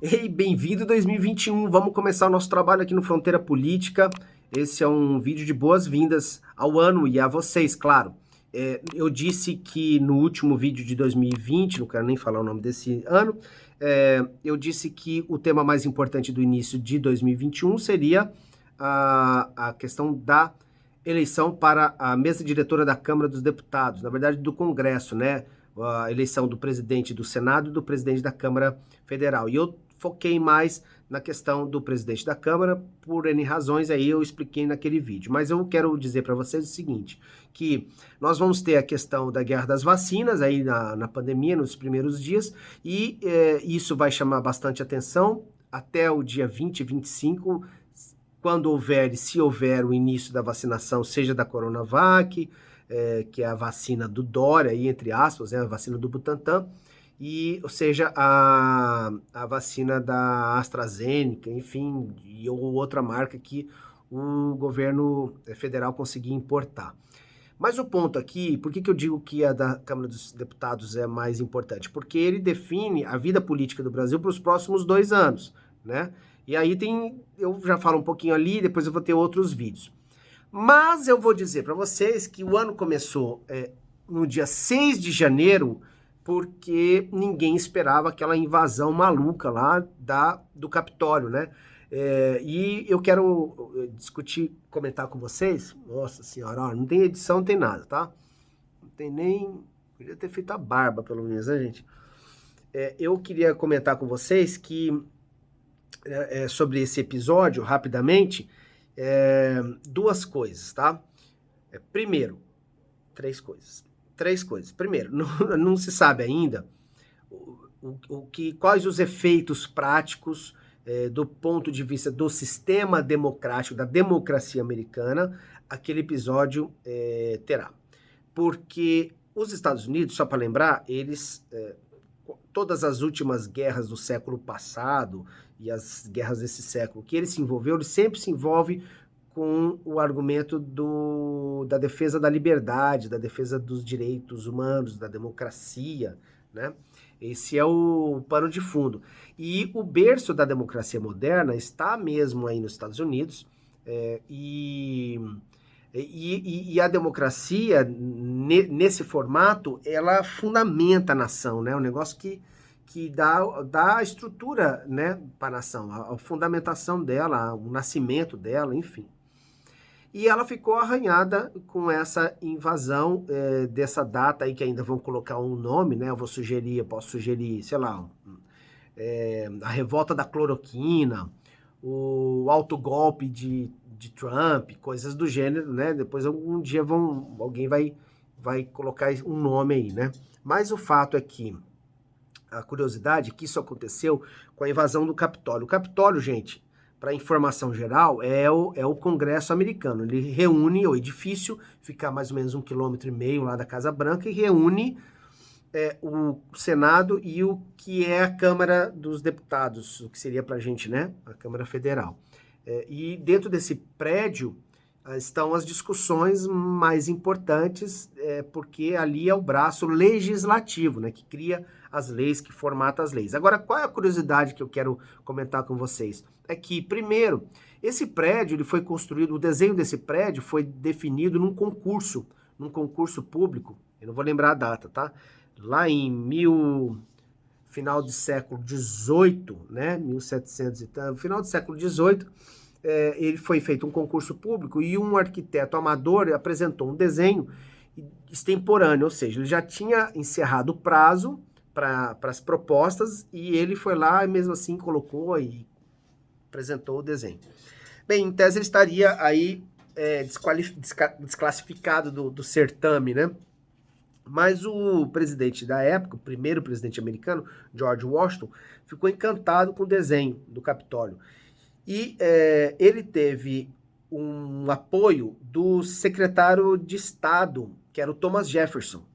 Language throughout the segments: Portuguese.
Ei, bem-vindo 2021. Vamos começar o nosso trabalho aqui no Fronteira Política. Esse é um vídeo de boas-vindas ao ano e a vocês, claro. Eu disse que no último vídeo de 2020, não quero nem falar o nome desse ano, eu disse que o tema mais importante do início de 2021 seria a questão da eleição para a mesa diretora da Câmara dos Deputados, na verdade do Congresso, né? A eleição do presidente do Senado e do presidente da Câmara Federal. E eu foquei mais na questão do presidente da Câmara, por N razões, aí eu expliquei naquele vídeo. Mas eu quero dizer para vocês o seguinte, que nós vamos ter a questão da guerra das vacinas aí na pandemia, nos primeiros dias, e isso vai chamar bastante atenção até o dia 20, 25, quando houver, e se houver o início da vacinação, seja da Coronavac, que é a vacina do Dória, aí, entre aspas, a vacina do Butantan, ou seja, a vacina da AstraZeneca, enfim, ou outra marca que o governo federal conseguir importar. Mas o ponto aqui, por que eu digo que a da Câmara dos Deputados é mais importante? Porque ele define a vida política do Brasil para os próximos 2 anos, né? E aí eu já falo um pouquinho ali, depois eu vou ter outros vídeos. Mas eu vou dizer para vocês que o ano começou no dia 6 de janeiro, porque ninguém esperava aquela invasão maluca lá do Capitólio, né? E eu quero discutir, comentar com vocês. Nossa senhora, ó, não tem edição, não tem nada, tá? Não tem nem... Podia ter feito a barba, pelo menos, né, gente? Eu queria comentar com vocês que sobre esse episódio, rapidamente, duas coisas, tá? Primeiro, três coisas. Primeiro, não se sabe ainda quais os efeitos práticos do ponto de vista do sistema democrático, da democracia americana, aquele episódio terá. Porque os Estados Unidos, só para lembrar, eles... todas as últimas guerras do século passado e as guerras desse século que ele se envolveu, ele sempre se envolve com o argumento da defesa da liberdade, da defesa dos direitos humanos, da democracia, né? Esse é o pano de fundo. E o berço da democracia moderna está mesmo aí nos Estados Unidos, e a democracia, nesse formato, ela fundamenta a nação, né? Um negócio que dá a estrutura, né, para a nação, a fundamentação dela, o nascimento dela, enfim. E ela ficou arranhada com essa invasão dessa data aí, que ainda vão colocar um nome, né? Posso sugerir, sei lá, a revolta da cloroquina, o autogolpe de Trump, coisas do gênero, né? Depois algum dia alguém vai colocar um nome aí, né? Mas o fato é que a curiosidade é que isso aconteceu com a invasão do Capitólio. O Capitólio, gente, para informação geral, é o Congresso americano. Ele reúne, o edifício fica mais ou menos 1,5 km lá da Casa Branca e reúne o Senado e o que é a Câmara dos Deputados, o que seria para a gente, né? A Câmara Federal. E dentro desse prédio estão as discussões mais importantes, porque ali é o braço legislativo, né? Que cria as leis, que formata as leis. Agora, qual é a curiosidade que eu quero comentar com vocês? É que, primeiro, esse prédio ele foi construído, o desenho desse prédio foi definido num concurso público, eu não vou lembrar a data, tá? Lá final do século XVIII, né? 1700 e tanto, final do século XVIII, ele foi feito um concurso público e um arquiteto amador apresentou um desenho extemporâneo, ou seja, ele já tinha encerrado o prazo para as propostas e ele foi lá e mesmo assim colocou e apresentou o desenho. Bem, em tese ele estaria aí desclassificado do certame, né? Mas o presidente da época, o primeiro presidente americano, George Washington, ficou encantado com o desenho do Capitólio. E ele teve um apoio do secretário de Estado, que era o Thomas Jefferson.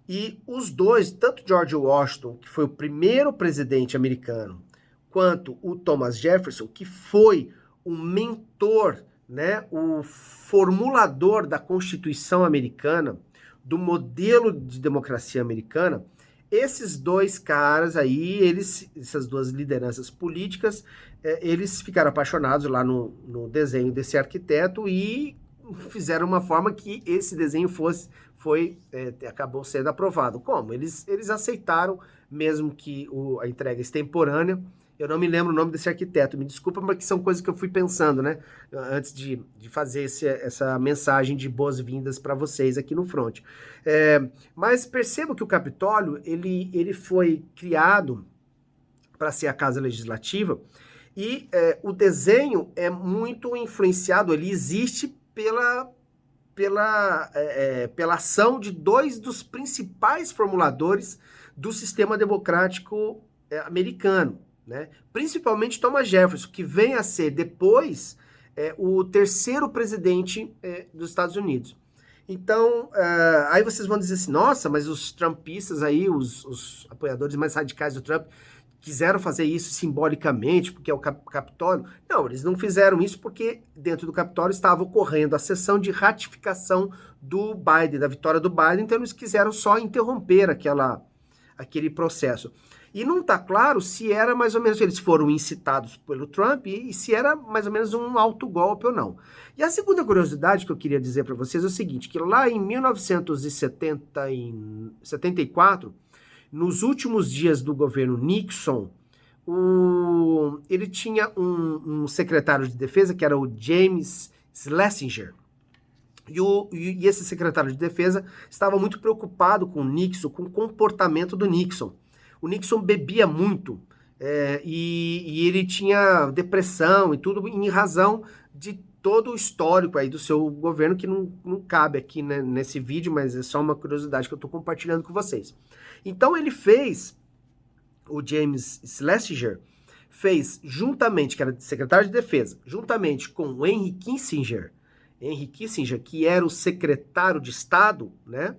E os dois, tanto George Washington, que foi o primeiro presidente americano, quanto o Thomas Jefferson, que foi o mentor, né, o formulador da Constituição americana, do modelo de democracia americana, esses dois caras aí, essas duas lideranças políticas, eles ficaram apaixonados lá no desenho desse arquiteto e fizeram uma forma que esse desenho acabou sendo aprovado. Como? Eles aceitaram, mesmo que a entrega extemporânea. Eu não me lembro o nome desse arquiteto, me desculpa, mas que são coisas que eu fui pensando, né? Antes de fazer essa mensagem de boas-vindas para vocês aqui no Front. Mas perceba que o Capitólio, ele foi criado para ser a Casa Legislativa e o desenho é muito influenciado, ele existe pela ação de dois dos principais formuladores do sistema democrático americano, né? Principalmente Thomas Jefferson, que vem a ser depois o terceiro presidente dos Estados Unidos. Então, aí vocês vão dizer assim, nossa, mas os trumpistas aí, os apoiadores mais radicais do Trump, quiseram fazer isso simbolicamente, porque é o Capitólio. Não, eles não fizeram isso porque dentro do Capitólio estava ocorrendo a sessão de ratificação do Biden, da vitória do Biden, então eles quiseram só interromper aquele processo. E não está claro se era mais ou menos, eles foram incitados pelo Trump e se era mais ou menos um autogolpe ou não. E a segunda curiosidade que eu queria dizer para vocês é o seguinte, que lá em 1974, nos últimos dias do governo Nixon, ele tinha um secretário de defesa, que era o James Schlesinger, e esse secretário de defesa estava muito preocupado com o Nixon, com o comportamento do Nixon. O Nixon bebia muito e ele tinha depressão e tudo em razão de todo o histórico aí do seu governo, que não cabe aqui, né, nesse vídeo, mas é só uma curiosidade que eu estou compartilhando com vocês. Então o James Schlesinger fez juntamente, que era secretário de defesa, juntamente com o Henry Kissinger, que era o secretário de Estado, né,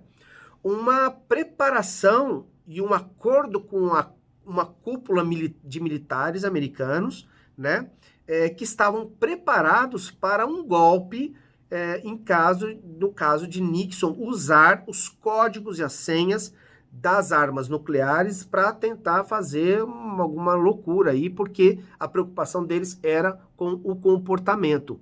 uma preparação e um acordo com uma cúpula de militares americanos, né, que estavam preparados para um golpe no caso de Nixon usar os códigos e as senhas das armas nucleares para tentar fazer alguma loucura aí, porque a preocupação deles era com o comportamento.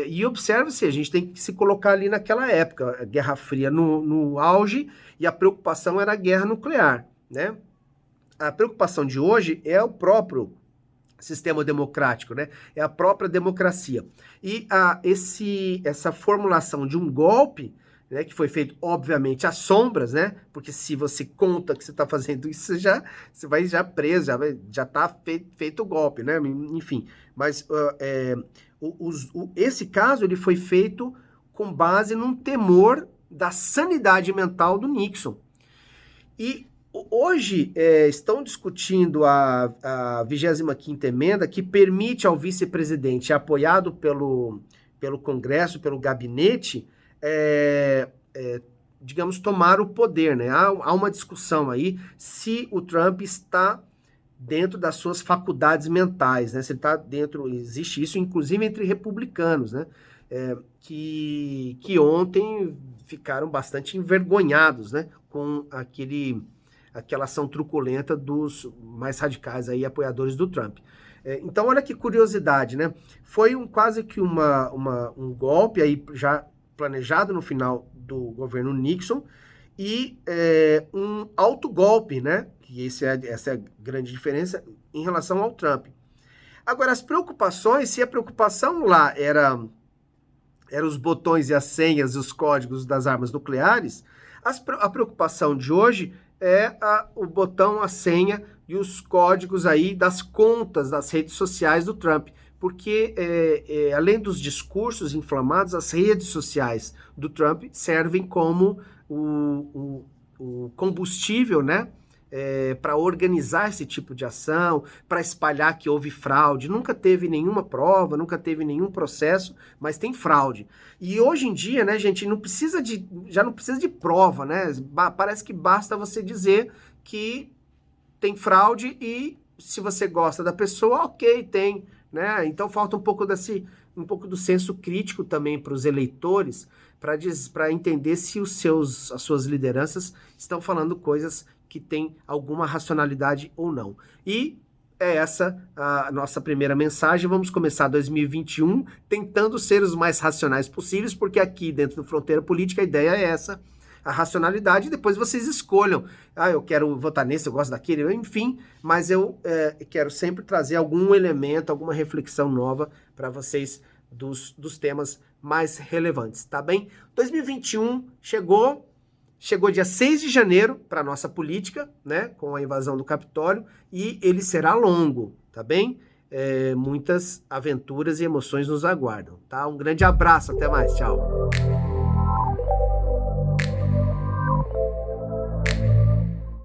E observe-se, a gente tem que se colocar ali naquela época, a Guerra Fria no auge, e a preocupação era a guerra nuclear, né? A preocupação de hoje é o próprio sistema democrático, né? É a própria democracia. E essa formulação de um golpe, né, que foi feito, obviamente, às sombras, né? Porque se você conta que você está fazendo isso, você vai já preso, já está feito o golpe, né? Enfim, mas esse caso ele foi feito com base num temor da sanidade mental do Nixon. E hoje estão discutindo a 25ª emenda, que permite ao vice-presidente, apoiado pelo Congresso, pelo gabinete, digamos, tomar o poder, né? Há uma discussão aí se o Trump está dentro das suas faculdades mentais, né? Se ele está dentro, existe isso, inclusive entre republicanos, né? Que ontem ficaram bastante envergonhados, né? Com aquela ação truculenta dos mais radicais aí, apoiadores do Trump. Então, olha que curiosidade, né? Foi quase que um golpe aí já planejado no final do governo Nixon e um autogolpe, né? Que essa é a grande diferença em relação ao Trump. Agora, as preocupações, se a preocupação lá era os botões e as senhas e os códigos das armas nucleares, a preocupação de hoje é o botão, a senha e os códigos aí das contas das redes sociais do Trump. Porque, além dos discursos inflamados, as redes sociais do Trump servem como o combustível, né? Para organizar esse tipo de ação, para espalhar que houve fraude. Nunca teve nenhuma prova, nunca teve nenhum processo, mas tem fraude. E hoje em dia, né, gente, já não precisa de prova, né? Parece que basta você dizer que tem fraude e se você gosta da pessoa, ok, tem, né? Então falta um pouco do senso crítico também para os eleitores, para entender se as suas lideranças estão falando coisas que tem alguma racionalidade ou não. E é essa a nossa primeira mensagem. Vamos começar 2021 tentando ser os mais racionais possíveis, porque aqui dentro do Fronteira Política a ideia é essa, a racionalidade, e depois vocês escolham. Eu quero votar nesse, eu gosto daquele, enfim, mas eu quero sempre trazer algum elemento, alguma reflexão nova para vocês dos temas mais relevantes, tá bem? 2021 chegou dia 6 de janeiro para a nossa política, né, com a invasão do Capitólio, e ele será longo, tá bem? Muitas aventuras e emoções nos aguardam, tá? Um grande abraço, até mais, tchau!